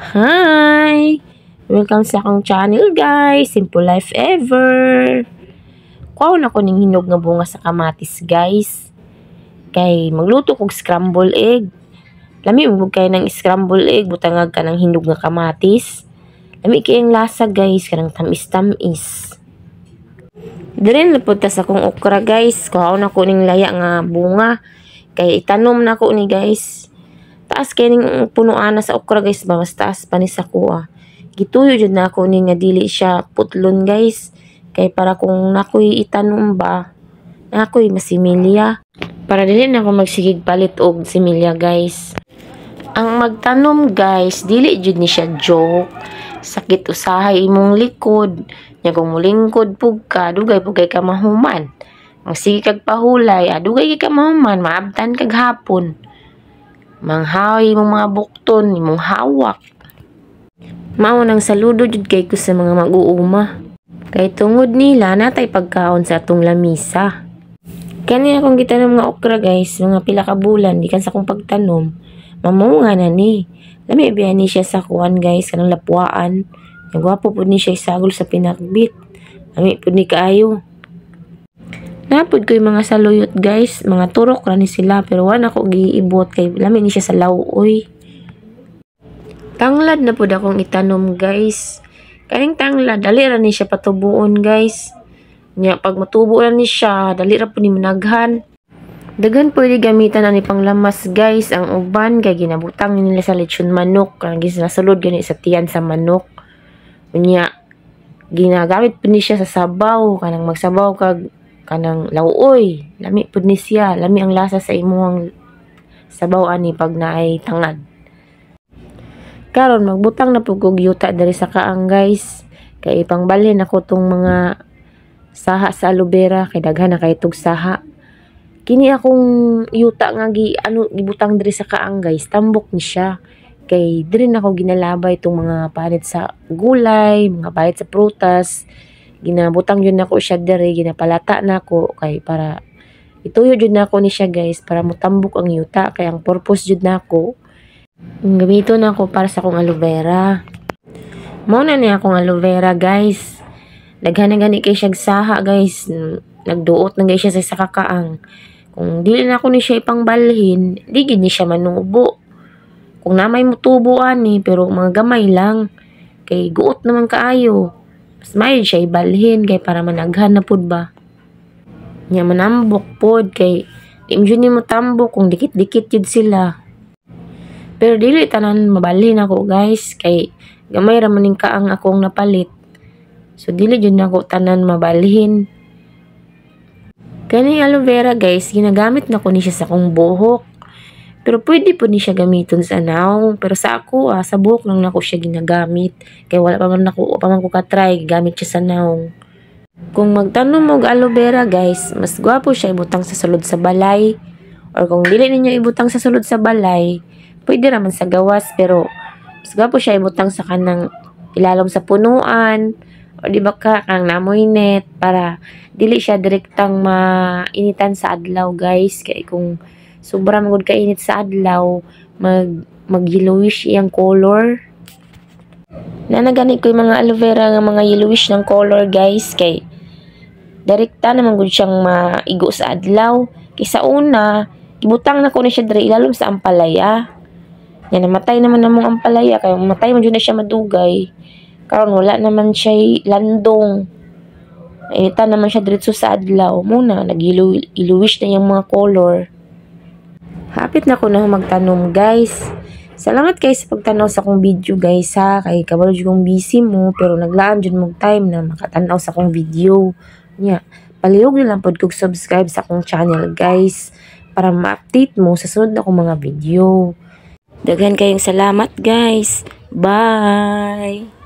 Hi! Welcome sa akong channel guys, Simple Life Ever. Kuha na ko ning hinog nga bunga sa kamatis guys. Kay magluto kog scramble egg. Lami mo kay ng scramble egg, butangag ka ng hinog nga kamatis. Lami kay ang lasa guys, kanang tamis-tamis. Diren lapod ta sa akong okra guys. Kuha na ko ning laya nga bunga. Kay itanom na ko ni guys. Taas kay ning punuan na sa okra guys, mas taas pa ni sa kuha. Gituyo jud na ako ni nga dili siya putlon guys. Kay para kung nakoy itanom ba, nakoy masimilya. Para dili na ako magsigig palit og similya guys. Ang magtanom guys, dili jud ni siya joke. Sakit usahay imong likod. Nya kung mulingkod pug ka, dugay pug kay ka mahuman. Ang sige kag pahulay, dugay kay ka mahuman, maabtan kag hapon. Manghawi mong mga bukton, imong hawak. Mao nang saludo jud kay ko sa mga mag-uuma. Kay tungod nila natay pagkaon sa atong lamisa. Kani akong gitanom nga okra guys, mga pila ka bulan gikan sa akong pagtanom. Mamunga na ni. Lami biya ni siya sa kuan guys, kanang lapuan. Nagwapo pud ni siya isagol sa pinakbit. Lami pud ni kaayo. Napod ko yung mga saluyot guys, mga turok ra ni sila pero wala ko giibot kay lami ni siya sa lawoy. Tanglad na pud akong itanom guys. Kaning tanglad dali ra ni siya patubuon guys. Nya pag matubo ra ni siya, dali ra pud ni managhan. Daghan pwede gamitan ani panglamas guys, ang uban kay ginabutang nila sa lechon manok, kanang ginasulod gani sa tiyan sa manok. Unya ginagamit pud ni siya sa sabaw, kanang magsabaw kag kanang lawoy, lami pud ni siya, lami ang lasa sa imong sabaw ani pag naay tangad. Karon magbutang na pud kog yuta diri sa kaang guys, kay ipangbalhin ako tong mga saha sa aloe vera kay daghan na kay tug saha. Kini akong yuta nga gibutang diri sa kaang guys, tambok ni siya. Kay diri na ako ginalabay tong mga panit sa gulay, mga bayad sa prutas. Ginabutang yun nako siya dere, ginapalata nako kay para ituyo jud nako ni siya guys para motambok ang yuta. Kay ang purpose jud nako gamito nako para sa akong aloe vera. Mao na ni akong aloe vera guys. Daghan na gani kay siya saha guys. Nagduot na guys siya sa kakaang. Kung dili na ako ni siya ipangbalhin, di gid ni siya manubo. Kung namay mutubo ani pero mga gamay lang kay guot naman kaayo. Mas may siya ibalhin kay para managhan na pud ba. Nya manambok pod kay di mo tambok kung dikit-dikit jud sila. Pero dili tanan mabalhin ako guys kay gamay ra maning kaang akong napalit. So dili jud nako tanan mabalhin. Kani aloe vera guys, ginagamit na ko ni siya sa akong buhok. Pero pwede po ni siya gamiton sa naong. Pero sa ako, sa buhok lang nako siya ginagamit. Kaya wala pa man ko katry, gamit siya sa naong. Kung magtanom og aloe vera guys, mas gwapo siya ibutang sa sulod sa balay. Or kung dili ninyo ibutang sa sulod sa balay, pwede raman sa gawas. Pero mas gwapo siya ibutang sa kanang ilalom sa punuan. O di ba ka, kang namoy net. Para dili siya direktang mainitan sa adlaw guys. Kaya kung sobra magud kainit sa adlaw, mag-yellowish iyang color. Nanagani ko yung mga aloe vera nga mga yellowish ng color guys, kay direkta naman gud siyang maigo sa adlaw. Kay sa una, ibutang na ko na siya diri ilalom sa ampalaya. Yan, namatay naman namong ampalaya, kay matay man jud na siya madugay. Karon wala naman siya landong. Initan naman siya diretso sa adlaw. Muna, nag-yellowish na yung mga color. Hapit na ko na magtanom guys. Salamat kayo sa pagtanaw sa akong video guys ha. Kay kabalo jud kong busy mo pero naglaan jud mong time na makatanaw sa akong video. Nya, palihog na lang pod kog subscribe sa akong channel guys para ma-update mo sa sunod na akong mga video. Daghan kayong salamat guys. Bye.